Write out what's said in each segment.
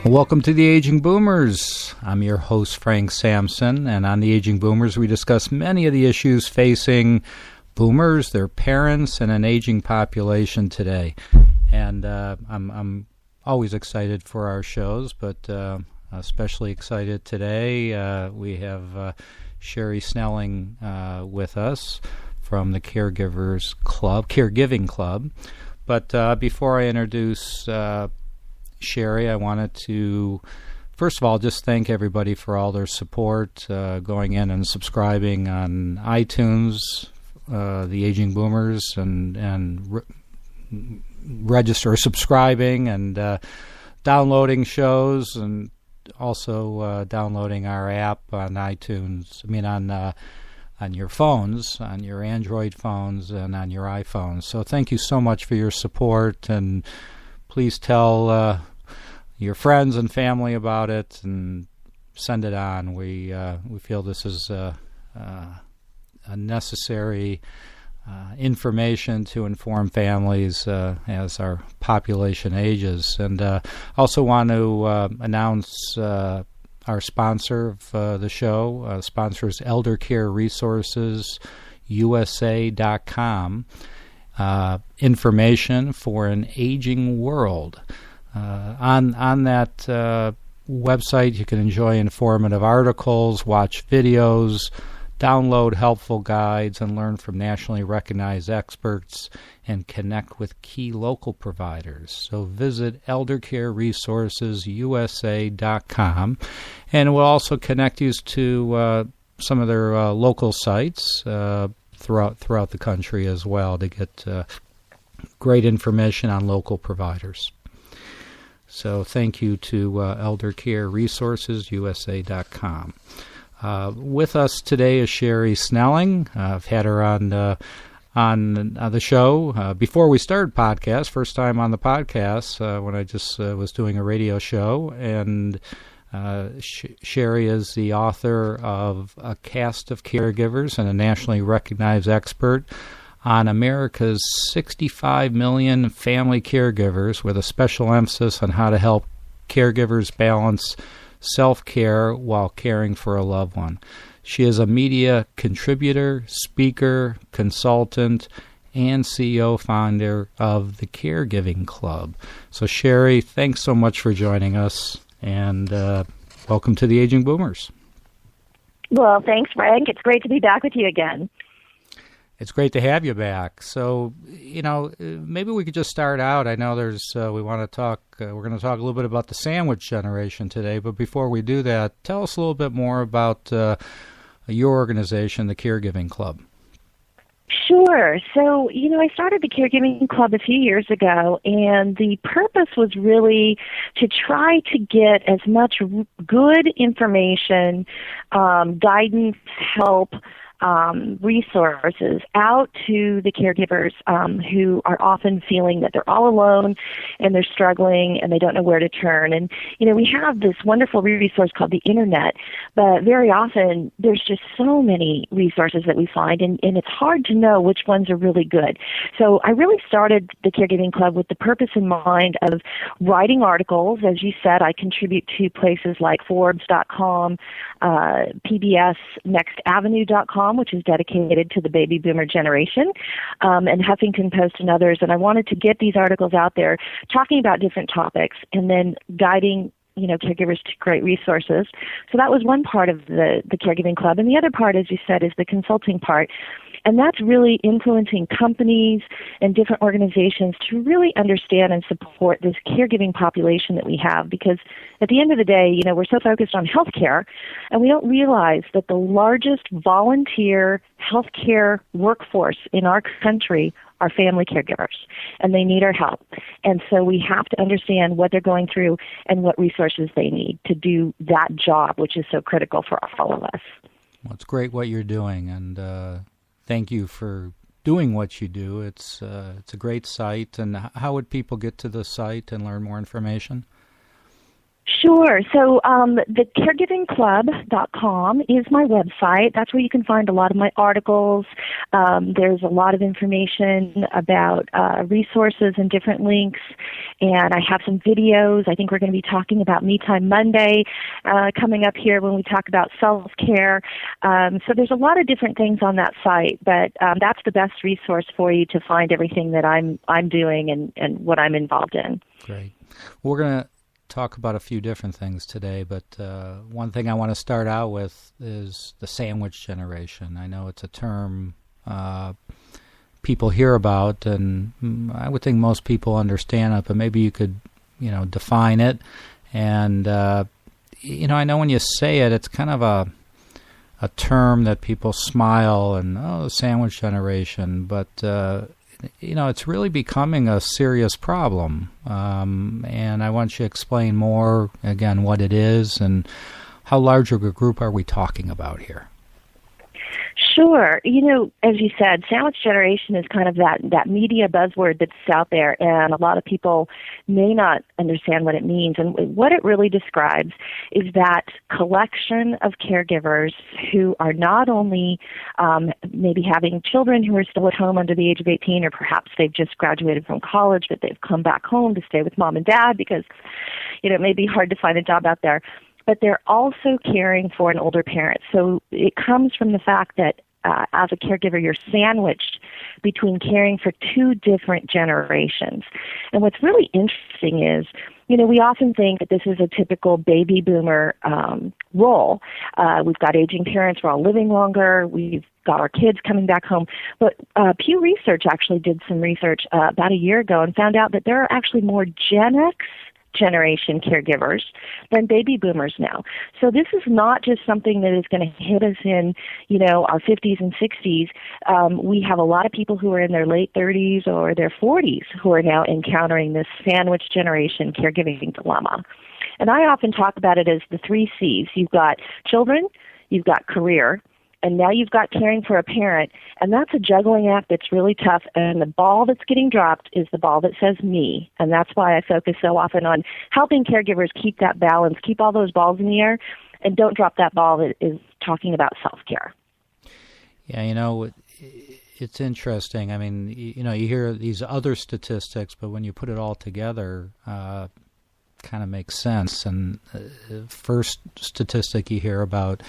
Welcome to the Aging Boomers. I'm your host, Frank Sampson, and on the Aging Boomers, we discuss many of the issues facing boomers, their parents, and an aging population today. And I'm always excited for our shows, but especially excited today. We have Sheri Snelling with us from the Caregiving Club. But before I introduce Sheri, I wanted to, first of all, just thank everybody for all their support, going in and subscribing on iTunes, the Aging Boomers, and register subscribing and downloading shows, and also downloading our app on iTunes. On your phones, on your Android phones, and on your iPhones. So thank you so much for your support, and please tell your friends and family about it and send it on. We feel this is a necessary information to inform families as our population ages. And also want to announce our sponsor of the show. Sponsor is Elder Care Resources USA.com. Information for an aging world. On that website, you can enjoy informative articles, watch videos, download helpful guides, and learn from nationally recognized experts and connect with key local providers. So visit eldercareresourcesusa.com, and it will also connect you to some of their local sites throughout the country as well to get great information on local providers. So thank you to eldercareresourcesusa.com. With us today is Sheri Snelling. I've had her on the show before we started podcast. First time on the podcast when I just was doing a radio show. And Sheri is the author of A Cast of Caregivers and a nationally recognized expert on America's 65 million family caregivers, with a special emphasis on how to help caregivers balance self-care while caring for a loved one. She is a media contributor, speaker, consultant, and CEO founder of the Caregiving Club. So Sheri, thanks so much for joining us, and welcome to the Aging Boomers. Well, thanks, Frank. It's great to be back with you again. It's great to have you back. So, maybe we could just start out. I know we want to talk, we're going to talk a little bit about the sandwich generation today, but before we do that, tell us a little bit more about your organization, the Caregiving Club. Sure. So, I started the Caregiving Club a few years ago, and the purpose was really to try to get as much good information, guidance, help, resources out to the caregivers who are often feeling that they're all alone and they're struggling and they don't know where to turn. And, we have this wonderful resource called the Internet, but very often there's just so many resources that we find, and it's hard to know which ones are really good. So I really started the Caregiving Club with the purpose in mind of writing articles. As you said, I contribute to places like Forbes.com, PBSNextAvenue.com, which is dedicated to the baby boomer generation, and Huffington Post and others. And I wanted to get these articles out there talking about different topics and then guiding caregivers to great resources. So that was one part of the Caregiving Club. And the other part, as you said, is the consulting part. And that's really influencing companies and different organizations to really understand and support this caregiving population that we have. Because at the end of the day, we're so focused on healthcare, and we don't realize that the largest volunteer healthcare workforce in our country are family caregivers, and they need our help. And so we have to understand what they're going through and what resources they need to do that job, which is so critical for all of us. Well, it's great what you're doing, and thank you for doing what you do. It's a great site. And how would people get to the site and learn more information? Sure. So the caregivingclub.com is my website. That's where you can find a lot of my articles. There's a lot of information about resources and different links. And I have some videos. I think we're going to be talking about Me Time Monday coming up here when we talk about self-care. So there's a lot of different things on that site, but that's the best resource for you to find everything that I'm doing and what I'm involved in. Great. We're going to talk about a few different things today, but one thing I want to start out with is the sandwich generation. I know it's a term people hear about, and I would think most people understand it, but maybe you could, define it. And, I know when you say it, it's kind of a term that people smile and, the sandwich generation, but it's really becoming a serious problem. And I want you to explain more, again, what it is and how large of a group are we talking about here? Sure. As you said, sandwich generation is kind of that media buzzword that's out there, and a lot of people may not understand what it means. And what it really describes is that collection of caregivers who are not only maybe having children who are still at home under the age of 18, or perhaps they've just graduated from college, but they've come back home to stay with mom and dad because, it may be hard to find a job out there. But they're also caring for an older parent. So it comes from the fact that as a caregiver, you're sandwiched between caring for two different generations. And what's really interesting is, we often think that this is a typical baby boomer role. We've got aging parents, we're all living longer, we've got our kids coming back home. But Pew Research actually did some research about a year ago and found out that there are actually more Gen X generation caregivers than baby boomers now. So this is not just something that is going to hit us in, our 50s and 60s. We have a lot of people who are in their late 30s or their 40s who are now encountering this sandwich generation caregiving dilemma. And I often talk about it as the 3 C's. You've got children, you've got career, and now you've got caring for a parent, and that's a juggling act that's really tough, and the ball that's getting dropped is the ball that says me, and that's why I focus so often on helping caregivers keep that balance, keep all those balls in the air, and don't drop that ball that is talking about self-care. Yeah, it's interesting. I mean, you hear these other statistics, but when you put it all together, kind of makes sense. And the first statistic you hear about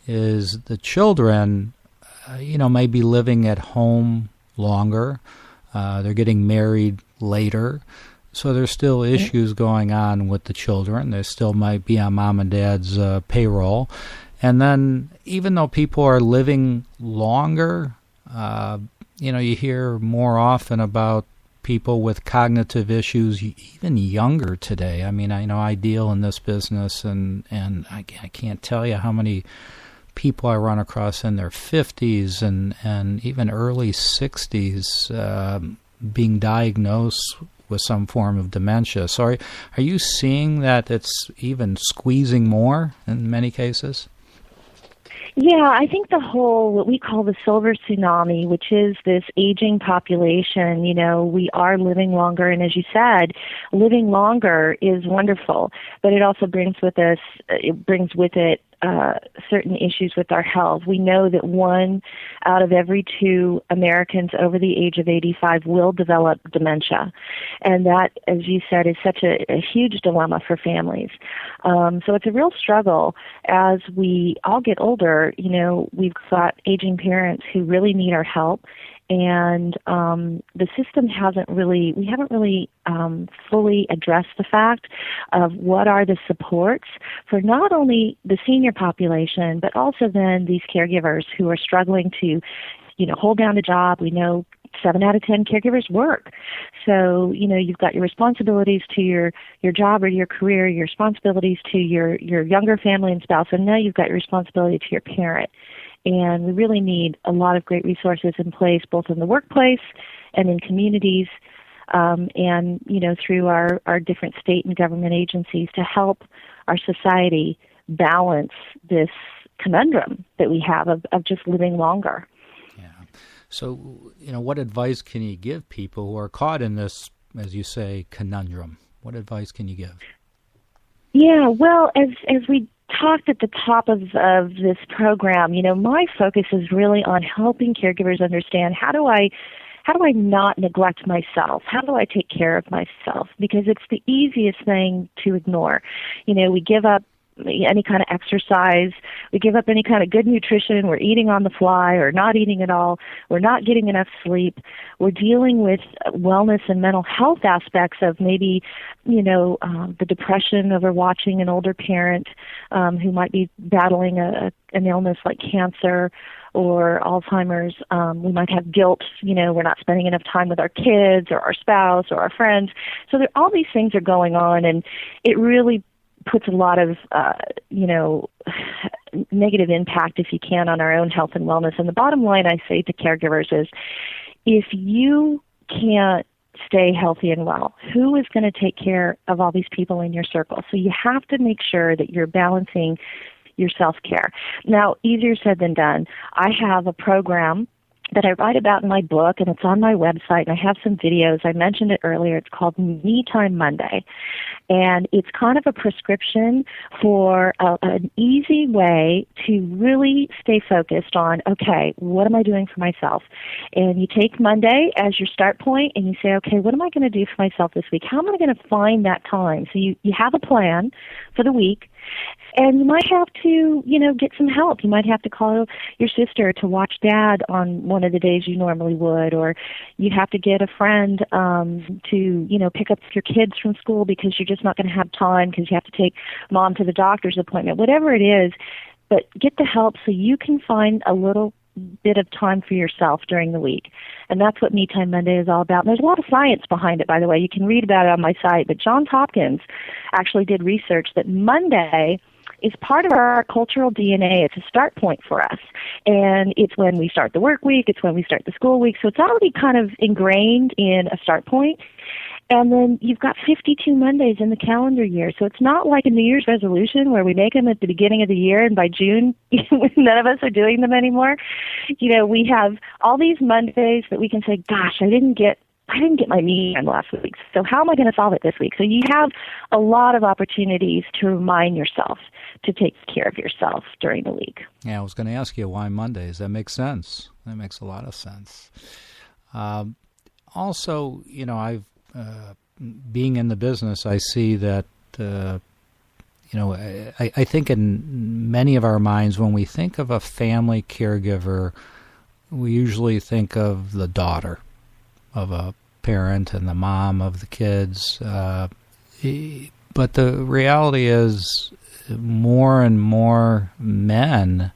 is the children, may be living at home longer. They're getting married later. So there's still issues going on with the children. They still might be on mom and dad's payroll. And then even though people are living longer, you hear more often about people with cognitive issues even younger today. I mean, I deal in this business, and I can't tell you how many people I run across in their 50s and even early 60s being diagnosed with some form of dementia. So are you seeing that it's even squeezing more in many cases? Yeah, I think what we call the silver tsunami, which is this aging population, we are living longer. And as you said, living longer is wonderful, but it also brings with it certain issues with our health. We know that 1 out of every 2 Americans over the age of 85 will develop dementia. And that, as you said, is such a huge dilemma for families. So it's a real struggle as we all get older. We've got aging parents who really need our help. And the system we haven't really fully addressed the fact of what are the supports for not only the senior population, but also then these caregivers who are struggling to, hold down a job. We know 7 out of 10 caregivers work. So, you've got your responsibilities to your job or your career, your responsibilities to your younger family and spouse, and now you've got your responsibility to your parent. And we really need a lot of great resources in place, both in the workplace and in communities, and, through our different state and government agencies to help our society balance this conundrum that we have of just living longer. Yeah. So, what advice can you give people who are caught in this, as you say, conundrum? What advice can you give? Yeah, well, as we talked at the top of this program, my focus is really on helping caregivers understand how do I not neglect myself? How do I take care of myself? Because it's the easiest thing to ignore. We give up any kind of exercise. We give up any kind of good nutrition. We're eating on the fly or not eating at all. We're not getting enough sleep. We're dealing with wellness and mental health aspects of maybe, the depression over watching an older parent who might be battling an illness like cancer or Alzheimer's. We might have guilt, we're not spending enough time with our kids or our spouse or our friends. So all these things are going on, and it really puts a lot of, negative impact, if you can, on our own health and wellness. And the bottom line I say to caregivers is, if you can't stay healthy and well, who is going to take care of all these people in your circle? So you have to make sure that you're balancing your self-care. Now, easier said than done. I have a program that I write about in my book, and it's on my website, and I have some videos. I mentioned it earlier. It's called Me Time Monday, and it's kind of a prescription for an easy way to really stay focused on, okay, what am I doing for myself? And you take Monday as your start point, and you say, okay, what am I going to do for myself this week? How am I going to find that time? So you have a plan for the week. And you might have to, get some help. You might have to call your sister to watch Dad on one of the days you normally would, or you have to get a friend to, pick up your kids from school because you're just not going to have time because you have to take Mom to the doctor's appointment. Whatever it is, but get the help so you can find a little bit of time for yourself during the week. And that's what Me Time Monday is all about. And there's a lot of science behind it, by the way. You can read about it on my site. But Johns Hopkins actually did research that Monday is part of our cultural DNA. It's a start point for us. And it's when we start the work week. It's when we start the school week. So it's already kind of ingrained in a start point. And then you've got 52 Mondays in the calendar year. So it's not like a New Year's resolution where we make them at the beginning of the year and by June, none of us are doing them anymore. We have all these Mondays that we can say, gosh, I didn't get my me time last week. So how am I going to solve it this week? So you have a lot of opportunities to remind yourself to take care of yourself during the week. Yeah, I was going to ask you why Mondays. That makes sense. That makes a lot of sense. Also, I've being in the business, I see that, I think in many of our minds, when we think of a family caregiver, we usually think of the daughter of a parent and the mom of the kids. But the reality is more and more men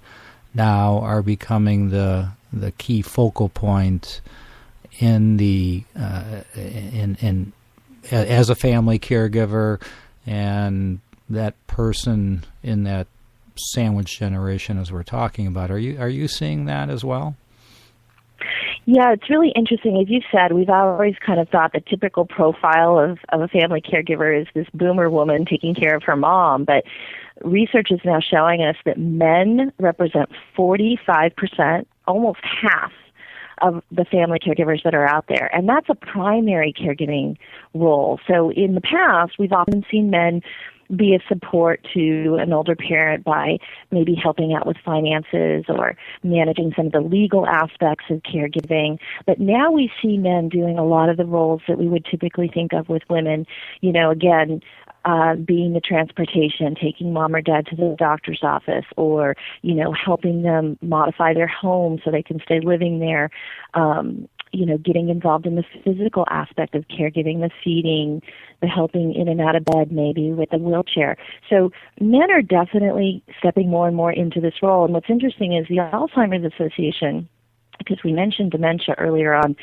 now are becoming the key focal point in the as a family caregiver, and that person in that sandwich generation, as we're talking about. Are you seeing that as well? Yeah, it's really interesting. As you said, we've always kind of thought the typical profile of a family caregiver is this boomer woman taking care of her mom, but research is now showing us that men represent 45%, almost half, of the family caregivers that are out there. And that's a primary caregiving role. So in the past, we've often seen men be a support to an older parent by maybe helping out with finances or managing some of the legal aspects of caregiving. But now we see men doing a lot of the roles that we would typically think of with women, again, being the transportation, taking mom or dad to the doctor's office, or, helping them modify their home so they can stay living there, getting involved in the physical aspect of caregiving, the feeding, the helping in and out of bed maybe with a wheelchair. So men are definitely stepping more and more into this role. And what's interesting is the Alzheimer's Association, because we mentioned dementia earlier on,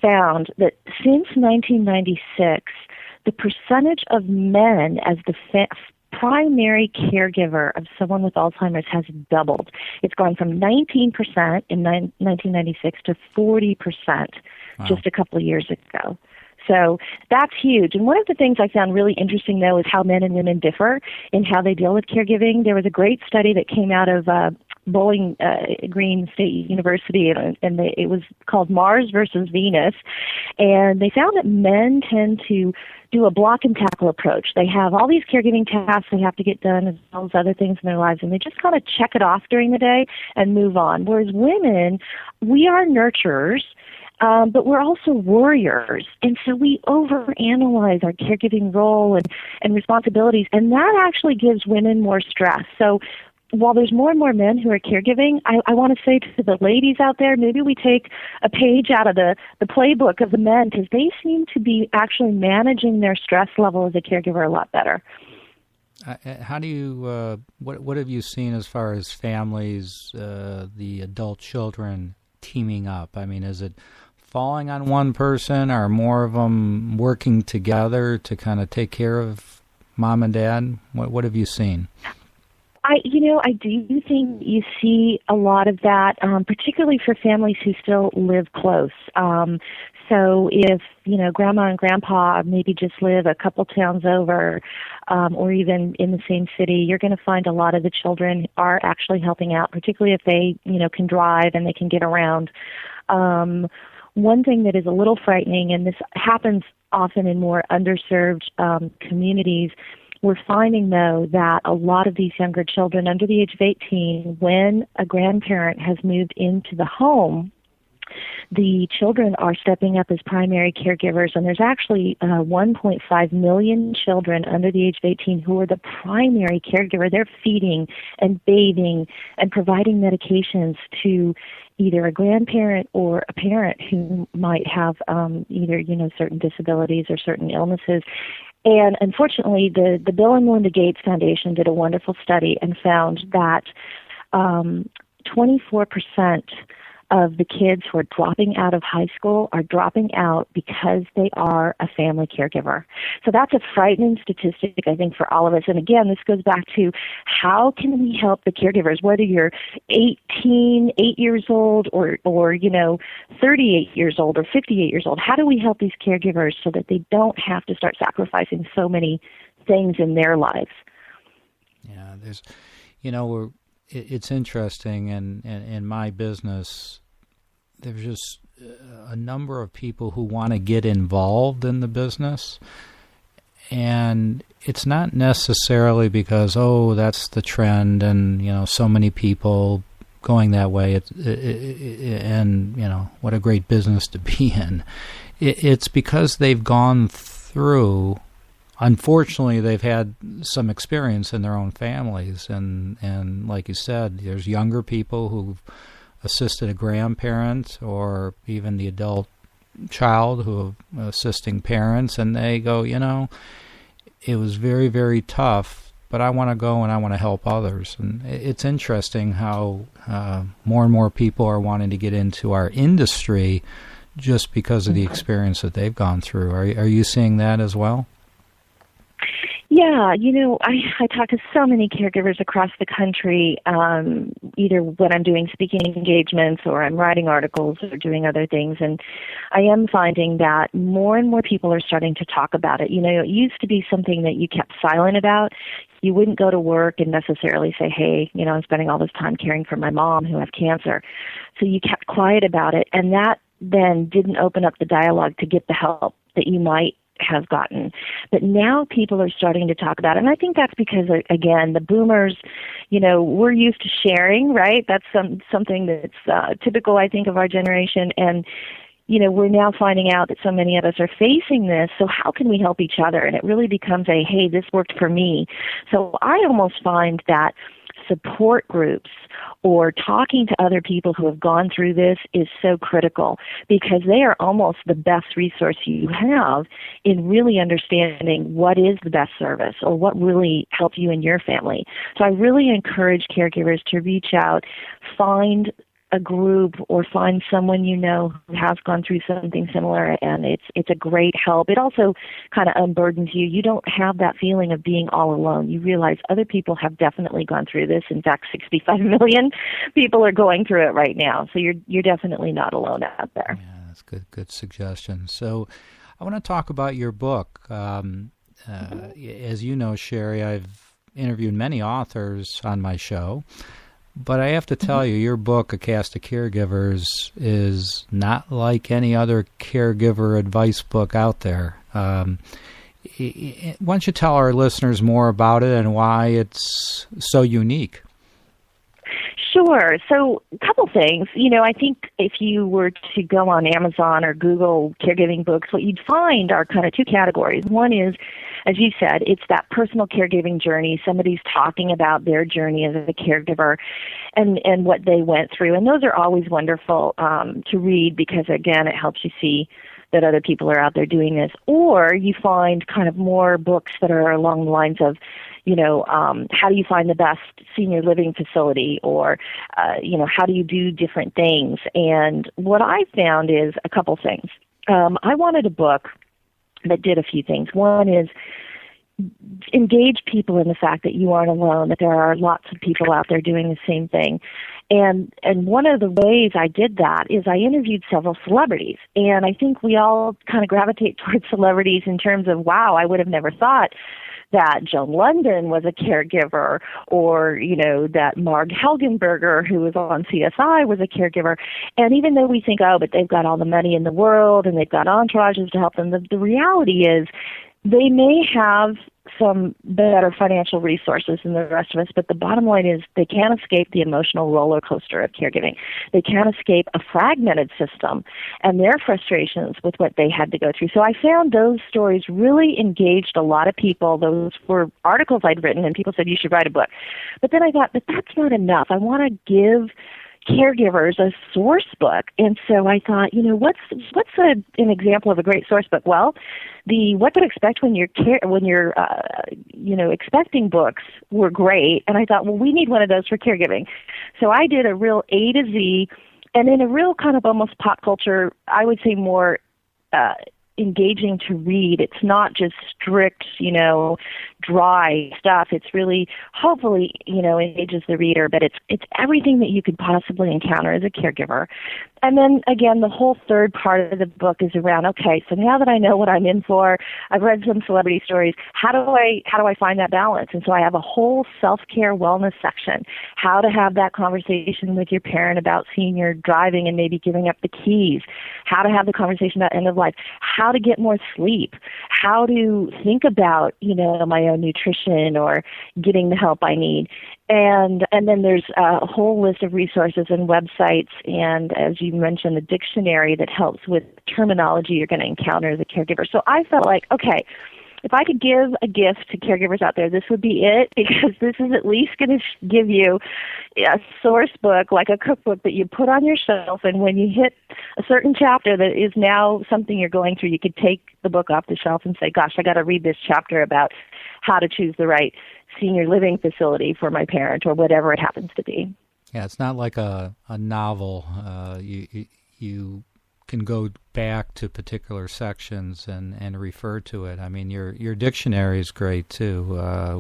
found that since 1996, the percentage of men as the primary caregiver of someone with Alzheimer's has doubled. It's gone from 19% in 1996 to 40% just a couple of years ago. So that's huge. And one of the things I found really interesting, though, is how men and women differ in how they deal with caregiving. There was a great study that came out of Bowling Green State University, and it was called Mars versus Venus, and they found that men tend to do a block and tackle approach. They have all these caregiving tasks they have to get done as well as other things in their lives, and they just kind of check it off during the day and move on. Whereas women, we are nurturers, but we're also warriors, and so we overanalyze our caregiving role and responsibilities, and that actually gives women more stress. So while there's more and more men who are caregiving, I want to say to the ladies out there, maybe we take a page out of the playbook of the men, because they seem to be actually managing their stress level as a caregiver a lot better. How do you, what have you seen as far as families, the adult children teaming up? I mean, is it falling on one person, or more of them working together to kind of take care of mom and dad? What have you seen? I do think you see a lot of that, particularly for families who still live close. So if, grandma and grandpa maybe just live a couple towns over, or even in the same city, you're going to find a lot of the children are actually helping out, particularly if they, can drive and they can get around. One thing that is a little frightening, and this happens often in more underserved communities, we're finding, though, that a lot of these younger children under the age of 18, when a grandparent has moved into the home, the children are stepping up as primary caregivers, and there's actually 1.5 million children under the age of 18 who are the primary caregiver. They're feeding and bathing and providing medications to either a grandparent or a parent who might have either, certain disabilities or certain illnesses. And unfortunately, the Bill and Melinda Gates Foundation did a wonderful study and found that 24% of the kids who are dropping out of high school are dropping out because they are a family caregiver. So that's a frightening statistic, I think, for all of us. And again, this goes back to how can we help the caregivers, whether you're 8 years old, or 38 years old or 58 years old. How do we help these caregivers so that they don't have to start sacrificing so many things in their lives? Yeah, there's, it's interesting, and in my business, there's just a number of people who want to get involved in the business, and it's not necessarily because, that's the trend, and, so many people going that way, and, what a great business to be in. It's because they've gone through, unfortunately, they've had some experience in their own families, and like you said, there's younger people who've assisted a grandparent or even the adult child who are assisting parents, and they go, it was very, very tough, but I want to go and I want to help others. And it's interesting how more and more people are wanting to get into our industry just because of the experience that they've gone through. Are you seeing that as well? Yeah, I talk to so many caregivers across the country, either when I'm doing speaking engagements or I'm writing articles or doing other things, and I am finding that more and more people are starting to talk about it. It used to be something that you kept silent about. You wouldn't go to work and necessarily say, hey, I'm spending all this time caring for my mom who has cancer. So you kept quiet about it, and that then didn't open up the dialogue to get the help that you might have gotten. But now people are starting to talk about it, and I think that's because, again, the boomers, we're used to sharing, right? That's something that's typical, I think, of our generation, and we're now finding out that so many of us are facing this, so how can we help each other? And it really becomes hey, this worked for me. So I almost find that support groups or talking to other people who have gone through this is so critical, because they are almost the best resource you have in really understanding what is the best service or what really helped you and your family. So I really encourage caregivers to reach out, find a group or find someone who has gone through something similar, and it's a great help. It also kind of unburdens you. You don't have that feeling of being all alone. You realize other people have definitely gone through this. In fact, 65 million people are going through it right now. So you're definitely not alone out there. Yeah, that's good suggestion. So I want to talk about your book. As you know, Sheri, I've interviewed many authors on my show. But I have to tell you, your book, A Cast of Caregivers, is not like any other caregiver advice book out there. Why don't you tell our listeners more about it and why it's so unique? Sure. So a couple things. I think if you were to go on Amazon or Google caregiving books, what you'd find are kind of two categories. One is, as you said, it's that personal caregiving journey. Somebody's talking about their journey as a caregiver and what they went through. And those are always wonderful to read because, again, it helps you see that other people are out there doing this. Or you find kind of more books that are along the lines of, how do you find the best senior living facility, or, how do you do different things? And what I found is a couple things. I wanted a book that did a few things. One is engage people in the fact that you aren't alone, that there are lots of people out there doing the same thing. And one of the ways I did that is I interviewed several celebrities. And I think we all kind of gravitate towards celebrities in terms of, wow, I would have never thought that Joan London was a caregiver, or, that Marg Helgenberger, who was on CSI, was a caregiver. And even though we think, oh, but they've got all the money in the world and they've got entourages to help them, the reality is they may have some better financial resources than the rest of us, but the bottom line is they can't escape the emotional roller coaster of caregiving. They can't escape a fragmented system and their frustrations with what they had to go through. So I found those stories really engaged a lot of people. Those were articles I'd written, and people said, you should write a book. But then I thought, but that's not enough. I want to give caregivers a source book. And so I thought, what's an example of a great source book? Well, the What to Expect when you're expecting books were great. And I thought, well, we need one of those for caregiving. So I did a real A to Z, and in a real kind of almost pop culture, I would say more engaging to read. It's not just strict, dry stuff. It's really, hopefully, engages the reader, but it's everything that you could possibly encounter as a caregiver. And then, again, the whole third part of the book is around, okay, so now that I know what I'm in for, I've read some celebrity stories, how do I find that balance? And so I have a whole self-care wellness section, how to have that conversation with your parent about senior driving and maybe giving up the keys, how to have the conversation about end of life, how to get more sleep, how to think about, my own nutrition or getting the help I need. And then there's a whole list of resources and websites, and as you mentioned, the dictionary that helps with terminology you're going to encounter as a caregiver. So I felt like, okay, if I could give a gift to caregivers out there, this would be it, because this is at least going to give you a source book, like a cookbook that you put on your shelf, and when you hit a certain chapter that is now something you're going through, you could take the book off the shelf and say, gosh, I got to read this chapter about how to choose the right senior living facility for my parent, or whatever it happens to be. Yeah, it's not like a novel. You can go back to particular sections and refer to it. I mean, your dictionary is great too,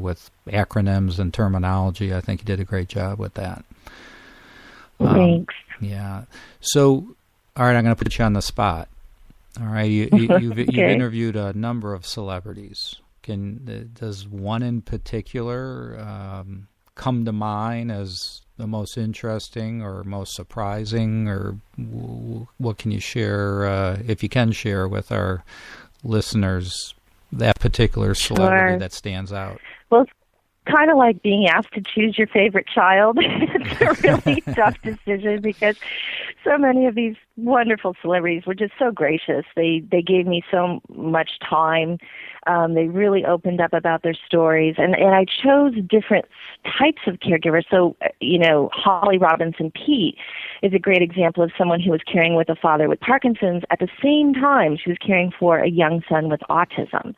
with acronyms and terminology. I think you did a great job with that. Thanks. Yeah. So, all right, I'm going to put you on the spot. All right, you've interviewed a number of celebrities. Does one in particular come to mind as the most interesting or most surprising, or what can you share, if you can share with our listeners, that particular celebrity that stands out? Well, it's kind of like being asked to choose your favorite child. It's a really tough decision because so many of these wonderful celebrities were just so gracious. They gave me so much time. They really opened up about their stories, and I chose different types of caregivers. So, Holly Robinson Peete is a great example of someone who was caring with a father with Parkinson's. At the same time, she was caring for a young son with autism.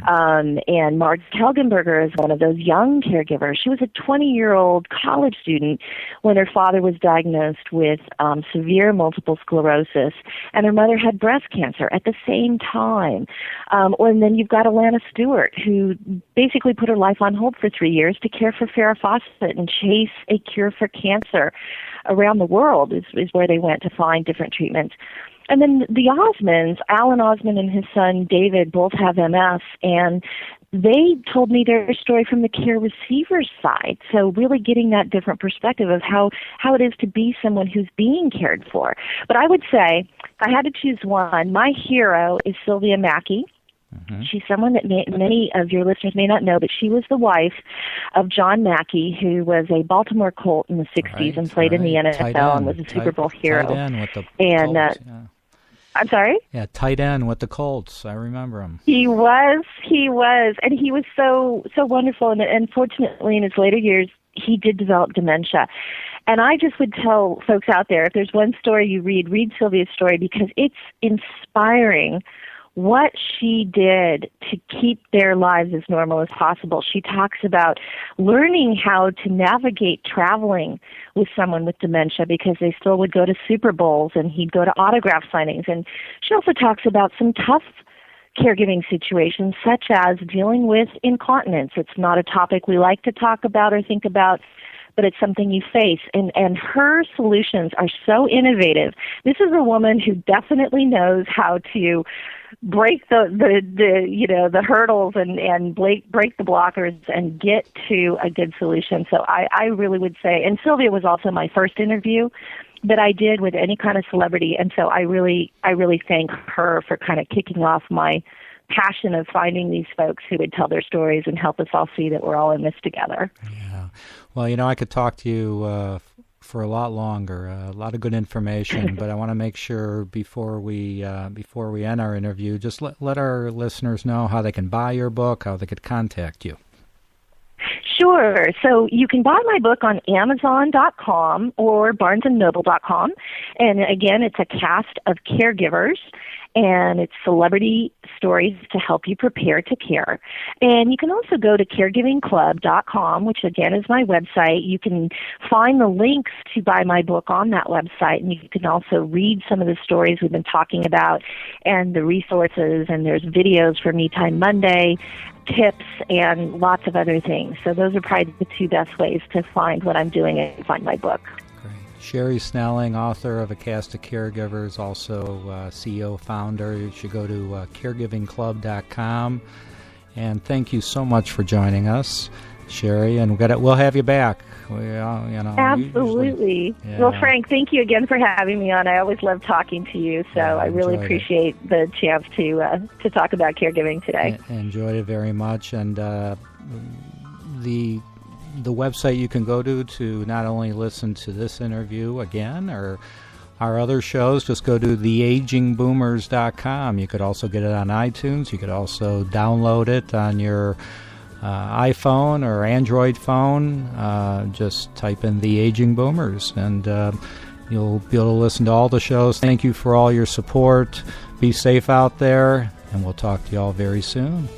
And Marg Helgenberger is one of those young caregivers. She was a 20-year-old college student when her father was diagnosed with severe multiple sclerosis, and her mother had breast cancer at the same time. And then you've got Alana Stewart, who basically put her life on hold for 3 years to care for Farrah Fawcett and chase a cure for cancer around the world is where they went to find different treatments. And then the Osmonds, Alan Osmond and his son David, both have MS, and they told me their story from the care receiver's side. So really getting that different perspective of how it is to be someone who's being cared for. But I would say, if I had to choose one, my hero is Sylvia Mackey. Mm-hmm. She's someone that many of your listeners may not know, but she was the wife of John Mackey, who was a Baltimore Colt in the 60s and played in the NFL and was a Super Bowl hero. Tight end with the and Colts, yeah. I'm sorry? Yeah, tight end with the Colts. I remember him. He was. And he was so wonderful. And unfortunately, in his later years, he did develop dementia. And I just would tell folks out there, if there's one story you read Sylvia's story, because it's inspiring what she did to keep their lives as normal as possible. She talks about learning how to navigate traveling with someone with dementia, because they still would go to Super Bowls and he'd go to autograph signings. And she also talks about some tough caregiving situations, such as dealing with incontinence. It's not a topic we like to talk about or think about, but it's something you face. And her solutions are so innovative. This is a woman who definitely knows how to break the hurdles and break the blockers and get to a good solution. So I really would say, and Sylvia was also my first interview that I did with any kind of celebrity, and so I really thank her for kind of kicking off my passion of finding these folks who would tell their stories and help us all see that we're all in this together. Yeah. Well, I could talk to you for a lot longer, a lot of good information, but I want to make sure before we end our interview, just let our listeners know how they can buy your book, how they could contact you. Sure. So you can buy my book on Amazon.com or BarnesandNoble.com. And again, it's a cast of caregivers, and it's celebrity stories to help you prepare to care. And you can also go to caregivingclub.com, which again is my website. You can find the links to buy my book on that website, and you can also read some of the stories we've been talking about and the resources, and there's videos for Me Time Monday, tips, and lots of other things. So those are probably the two best ways to find what I'm doing and find my book. Sheri Snelling, author of A Cast of Caregivers, also CEO, founder. You should go to caregivingclub.com. And thank you so much for joining us, Sheri. And we'll have you back. Absolutely. Usually, yeah. Well, Frank, thank you again for having me on. I always love talking to you, so I really appreciate the chance to talk about caregiving today. I enjoyed it very much. And the website you can go to not only listen to this interview again or our other shows, just go to theagingboomers.com. You could also get it on iTunes. You could also download it on your iPhone or Android phone. Just type in The Aging Boomers, and you'll be able to listen to all the shows. Thank you for all your support. Be safe out there, and we'll talk to you all very soon.